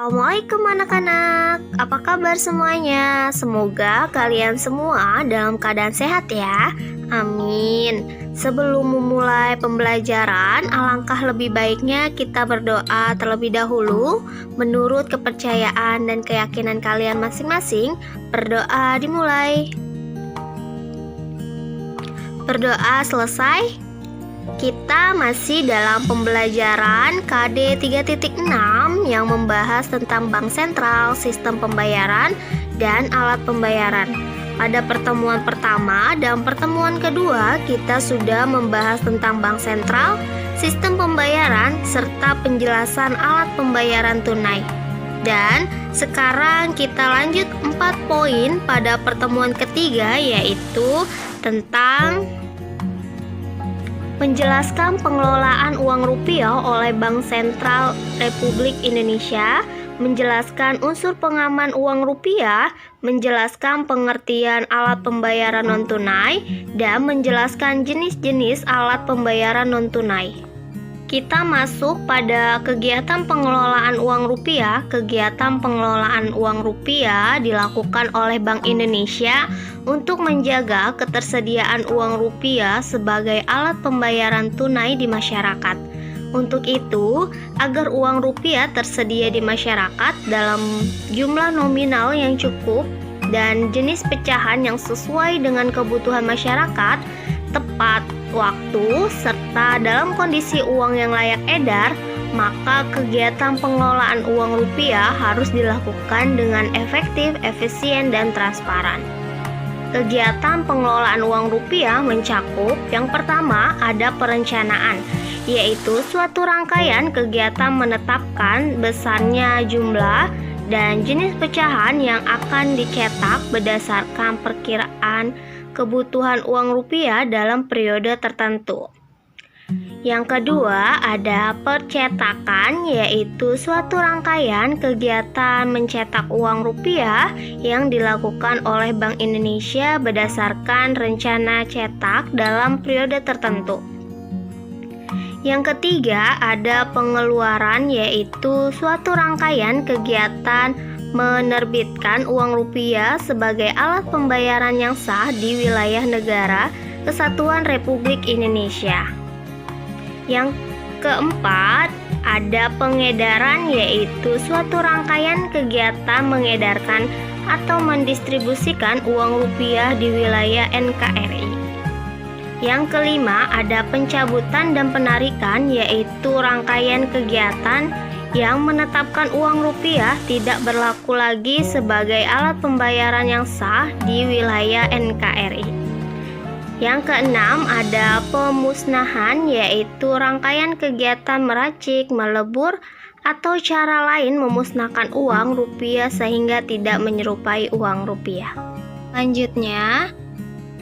Assalamualaikum anak-anak, apa kabar semuanya? Semoga kalian semua dalam keadaan sehat ya. Amin. Sebelum memulai pembelajaran, alangkah lebih baiknya kita berdoa terlebih dahulu. Menurut kepercayaan dan keyakinan kalian masing-masing, berdoa dimulai. Berdoa selesai. Kita masih dalam pembelajaran KD 3.6 yang membahas tentang bank sentral, sistem pembayaran, dan alat pembayaran. Pada pertemuan pertama dan pertemuan kedua, kita sudah membahas tentang bank sentral, sistem pembayaran, serta penjelasan alat pembayaran tunai. Dan sekarang kita lanjut 4 poin pada pertemuan ketiga, yaitu tentang menjelaskan pengelolaan uang rupiah oleh Bank Sentral Republik Indonesia, menjelaskan unsur pengaman uang rupiah, menjelaskan pengertian alat pembayaran non-tunai, dan menjelaskan jenis-jenis alat pembayaran non-tunai. Kita masuk pada kegiatan pengelolaan uang rupiah. Kegiatan pengelolaan uang rupiah dilakukan oleh Bank Indonesia untuk menjaga ketersediaan uang rupiah sebagai alat pembayaran tunai di masyarakat. Untuk itu, agar uang rupiah tersedia di masyarakat dalam jumlah nominal yang cukup dan jenis pecahan yang sesuai dengan kebutuhan masyarakat, tepat waktu, serta dalam kondisi uang yang layak edar, maka kegiatan pengelolaan uang rupiah harus dilakukan dengan efektif, efisien, dan transparan. Kegiatan pengelolaan uang rupiah mencakup yang pertama ada perencanaan, yaitu suatu rangkaian kegiatan menetapkan besarnya jumlah dan jenis pecahan yang akan dicetak berdasarkan perkiraan kebutuhan uang rupiah dalam periode tertentu. Yang kedua ada percetakan, yaitu suatu rangkaian kegiatan mencetak uang rupiah yang dilakukan oleh Bank Indonesia berdasarkan rencana cetak dalam periode tertentu. Yang ketiga ada pengeluaran, yaitu suatu rangkaian kegiatan menerbitkan uang rupiah sebagai alat pembayaran yang sah di wilayah negara Kesatuan Republik Indonesia. Yang keempat ada pengedaran, yaitu suatu rangkaian kegiatan mengedarkan atau mendistribusikan uang rupiah di wilayah NKRI. Yang kelima ada pencabutan dan penarikan, yaitu rangkaian kegiatan yang menetapkan uang rupiah tidak berlaku lagi sebagai alat pembayaran yang sah di wilayah NKRI. Yang keenam ada pemusnahan, yaitu rangkaian kegiatan meracik, melebur, atau cara lain memusnahkan uang rupiah sehingga tidak menyerupai uang rupiah. Selanjutnya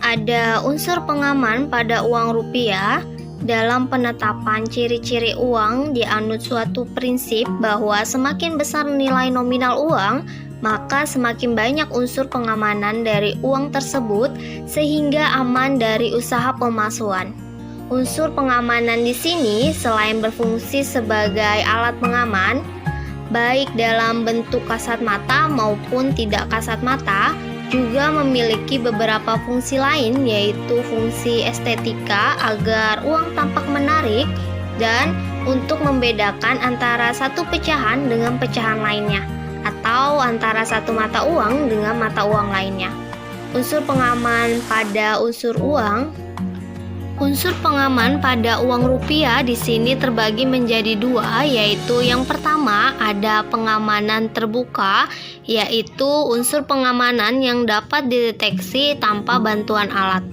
ada unsur pengaman pada uang rupiah. Dalam penetapan ciri-ciri uang dianut suatu prinsip bahwa semakin besar nilai nominal uang, maka semakin banyak unsur pengamanan dari uang tersebut sehingga aman dari usaha pemalsuan. Unsur pengamanan di sini selain berfungsi sebagai alat pengaman, baik dalam bentuk kasat mata maupun tidak kasat mata, juga memiliki beberapa fungsi lain, yaitu fungsi estetika agar uang tampak menarik dan untuk membedakan antara satu pecahan dengan pecahan lainnya atau antara satu mata uang dengan mata uang lainnya. Unsur pengaman pada Unsur pengaman pada uang rupiah di sini terbagi menjadi dua, yaitu yang pertama ada pengamanan terbuka, yaitu unsur pengamanan yang dapat dideteksi tanpa bantuan alat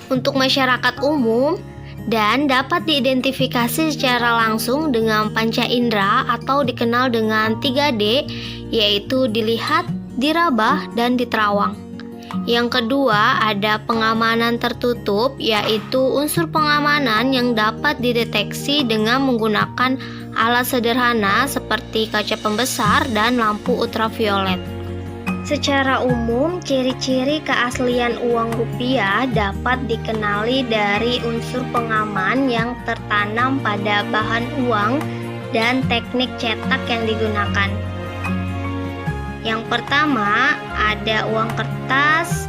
untuk masyarakat umum dan dapat diidentifikasi secara langsung dengan panca indera atau dikenal dengan 3D, yaitu dilihat, diraba, dan diterawang. Yang kedua ada pengamanan tertutup, yaitu unsur pengamanan yang dapat dideteksi dengan menggunakan alat sederhana seperti kaca pembesar dan lampu ultraviolet. Secara umum, ciri-ciri keaslian uang rupiah dapat dikenali dari unsur pengaman yang tertanam pada bahan uang dan teknik cetak yang digunakan. Yang pertama, ada uang kertas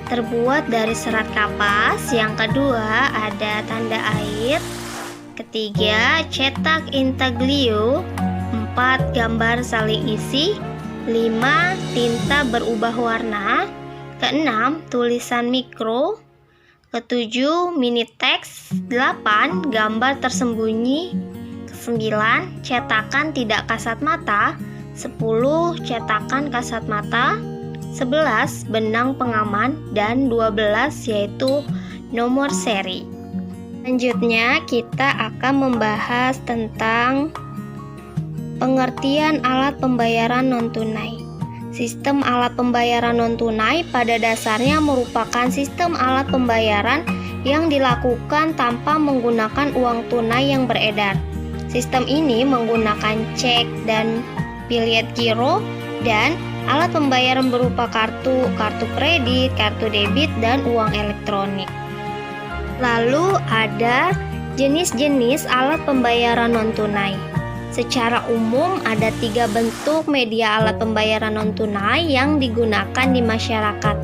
terbuat dari serat kapas. Yang kedua, ada tanda air. Ketiga, cetak intaglio. 4, gambar saling isi. 5, tinta berubah warna. Keenam, tulisan mikro. Ketujuh, mini teks. 8, gambar tersembunyi. Ke-9, cetakan tidak kasat mata. 10, cetakan kasat mata. 11, benang pengaman. Dan 12, yaitu nomor seri. Selanjutnya kita akan membahas tentang pengertian alat pembayaran non-tunai. Sistem alat pembayaran non-tunai pada dasarnya merupakan sistem alat pembayaran yang dilakukan tanpa menggunakan uang tunai yang beredar. Sistem ini menggunakan cek dan biljet giro dan alat pembayaran berupa kartu kredit, kartu debit, dan uang elektronik. Lalu ada jenis-jenis alat pembayaran non-tunai. Secara umum ada 3 bentuk media alat pembayaran non-tunai yang digunakan di masyarakat.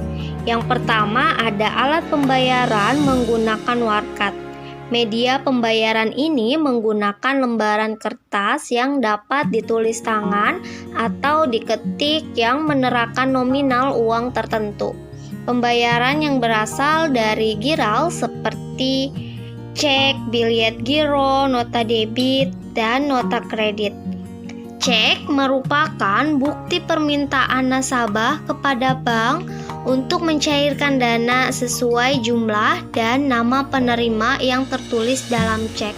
Yang pertama ada alat pembayaran menggunakan warkat. Media pembayaran ini menggunakan lembaran kertas yang dapat ditulis tangan atau diketik yang menerangkan nominal uang tertentu. Pembayaran yang berasal dari giral seperti cek, biljet giro, nota debit, dan nota kredit. Cek merupakan bukti permintaan nasabah kepada bank untuk mencairkan dana sesuai jumlah dan nama penerima yang tertulis dalam cek.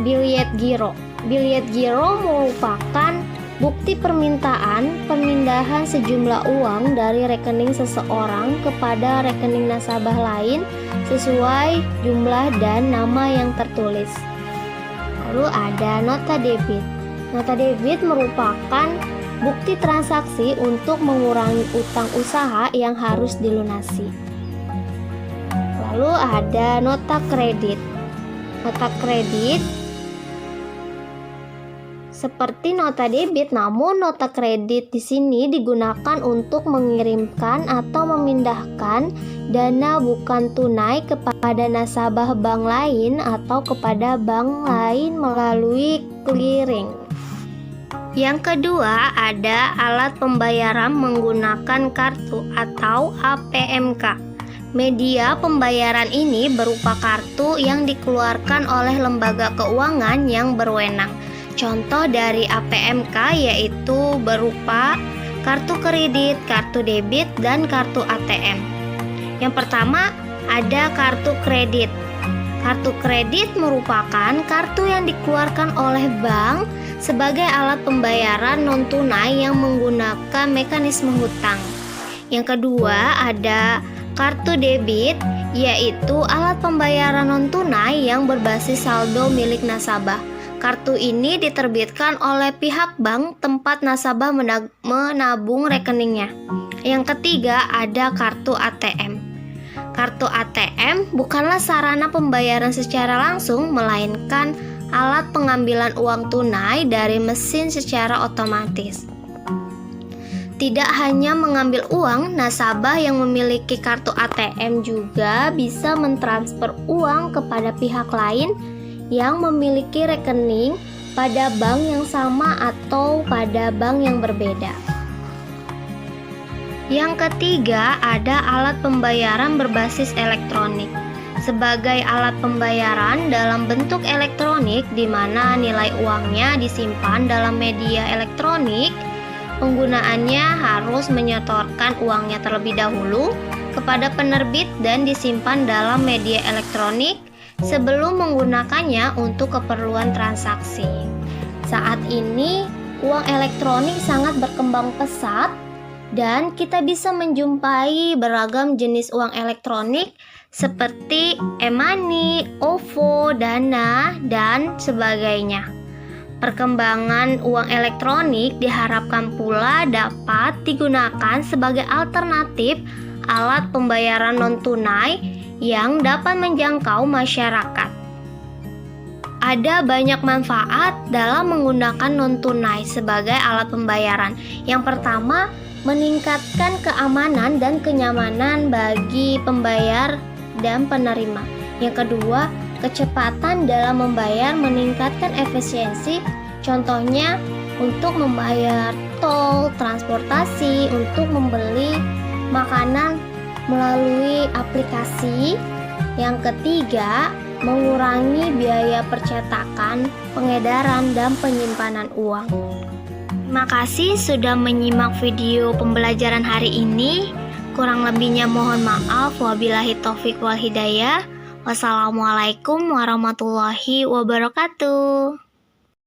Biljet giro. Biljet giro merupakan bukti permintaan pemindahan sejumlah uang dari rekening seseorang kepada rekening nasabah lain sesuai jumlah dan nama yang tertulis. Lalu ada nota debit. Nota debit merupakan bukti transaksi untuk mengurangi utang usaha yang harus dilunasi. Lalu ada nota kredit. Nota kredit seperti nota debit, namun nota kredit di sini digunakan untuk mengirimkan atau memindahkan dana bukan tunai kepada nasabah bank lain atau kepada bank lain melalui clearing. Yang kedua ada alat pembayaran menggunakan kartu atau APMK. Media pembayaran ini berupa kartu yang dikeluarkan oleh lembaga keuangan yang berwenang. Contoh dari APMK yaitu berupa kartu kredit, kartu debit, dan kartu ATM. Yang pertama ada kartu kredit. Kartu kredit merupakan kartu yang dikeluarkan oleh bank sebagai alat pembayaran non-tunai yang menggunakan mekanisme hutang. Yang kedua ada kartu debit, yaitu alat pembayaran non-tunai yang berbasis saldo milik nasabah. Kartu ini diterbitkan oleh pihak bank tempat nasabah menabung rekeningnya. Yang ketiga ada kartu ATM. Kartu ATM bukanlah sarana pembayaran secara langsung, melainkan alat pengambilan uang tunai dari mesin secara otomatis. Tidak hanya mengambil uang, nasabah yang memiliki kartu ATM juga bisa mentransfer uang kepada pihak lain yang memiliki rekening pada bank yang sama atau pada bank yang berbeda. Yang ketiga ada alat pembayaran berbasis elektronik. Sebagai alat pembayaran dalam bentuk elektronik di mana nilai uangnya disimpan dalam media elektronik, penggunaannya harus menyetorkan uangnya terlebih dahulu kepada penerbit dan disimpan dalam media elektronik sebelum menggunakannya untuk keperluan transaksi. Saat ini, uang elektronik sangat berkembang pesat dan kita bisa menjumpai beragam jenis uang elektronik seperti e-money, OVO, Dana, dan sebagainya. Perkembangan uang elektronik diharapkan pula dapat digunakan sebagai alternatif alat pembayaran non-tunai yang dapat menjangkau masyarakat. Ada banyak manfaat dalam menggunakan non-tunai sebagai alat pembayaran. Yang pertama, meningkatkan keamanan dan kenyamanan bagi pembayar dan penerima. Yang kedua, kecepatan dalam membayar meningkatkan efisiensi. Contohnya, untuk membayar tol, transportasi, untuk membeli makanan melalui aplikasi. Yang ketiga, mengurangi biaya percetakan, pengedaran, dan penyimpanan uang. Terima kasih sudah menyimak video pembelajaran hari ini. Kurang lebihnya mohon maaf. Wabillahi taufik wal hidayah. Wassalamualaikum warahmatullahi wabarakatuh.